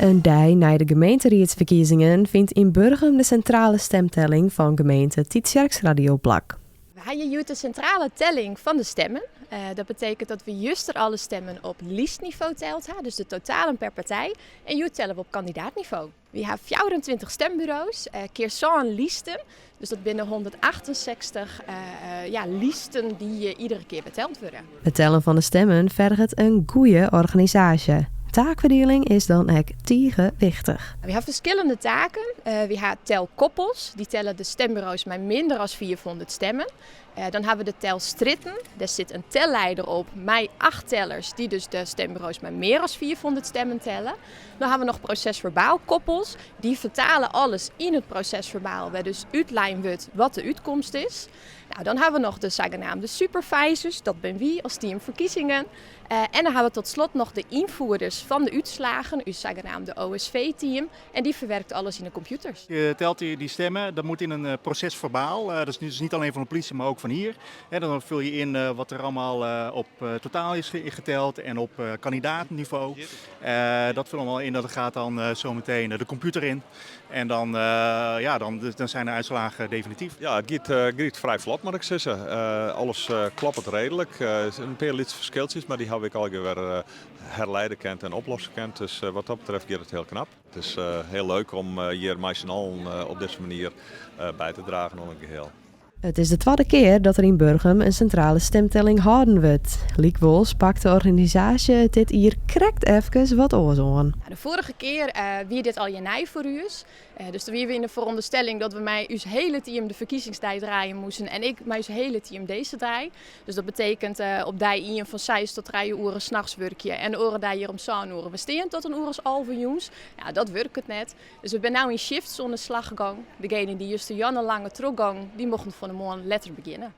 Een dag na de gemeenteraadsverkiezingen vindt in Burgum de centrale stemtelling van gemeente Tietjerksradio plak. We hebben hier de centrale telling van de stemmen. Dat betekent dat we juist alle stemmen op lijstniveau telt, dus de totalen per partij. En hier tellen we op kandidaatniveau. We hebben 24 stembureaus, keer zo'n lijsten. Dus dat binnen 168 lijsten die iedere keer beteld worden. Het tellen van de stemmen vergt een goede organisatie. Taakverdeling is dan ook wichtig. We hebben verschillende taken. We hebben telkoppels, die tellen de stembureaus met minder dan 400 stemmen. Dan hebben we de telstritten, daar zit een telleider op met 8 tellers die dus de stembureaus met meer dan 400 stemmen tellen. Dan hebben we nog procesverbaal koppels, die vertalen alles in het procesverbaal, waar dus uitlijnen wordt wat de uitkomst is. Nou, dan hebben we nog de zogenaamde supervisors, dat ben wie als team verkiezingen. En dan hebben we tot slot nog de invoerders van de uitslagen, uw zogenaamde OSV-team. En die verwerkt alles in de computers. Je telt die stemmen, dat moet in een procesverbaal. Dat is dus niet alleen van de politie, maar ook van hier. Dan vul je in wat er allemaal op totaal is geteld en op kandidaatniveau. Dat vullen we allemaal in, dat gaat dan zometeen de computer in. En dan zijn de uitslagen definitief. Ja, het gaat vrij vlot, moet ik zeggen. Alles klopt redelijk. Een paar lichte verschilletjes, maar die heb ik al weer herleiden kent en oplossen kent. Dus wat dat betreft gaat het heel knap. Het is heel leuk om hier met z'n allen op deze manier bij te dragen aan een geheel. Het is de tweede keer dat er in Burgum een centrale stemtelling houden wordt. Liek Wols pakt de organisatie dit hier krekt even wat oors aan. De vorige keer wie dit al janij voor u is. Dus toen we in de veronderstelling dat we mij ons hele team de verkiezingstijd draaien moesten en ik mijn hele team deze draai. Dus dat betekent op die van 6 tot 3 uur 's nachts werkje en de oren daar hier om 7 uur. We staan tot een uur als halve jongens. Ja, dat werkt het net. Dus we zijn nu in shifts onder slaggang. Degenen die juist de jarenlange teruggang, die mochten van de morgen letter beginnen.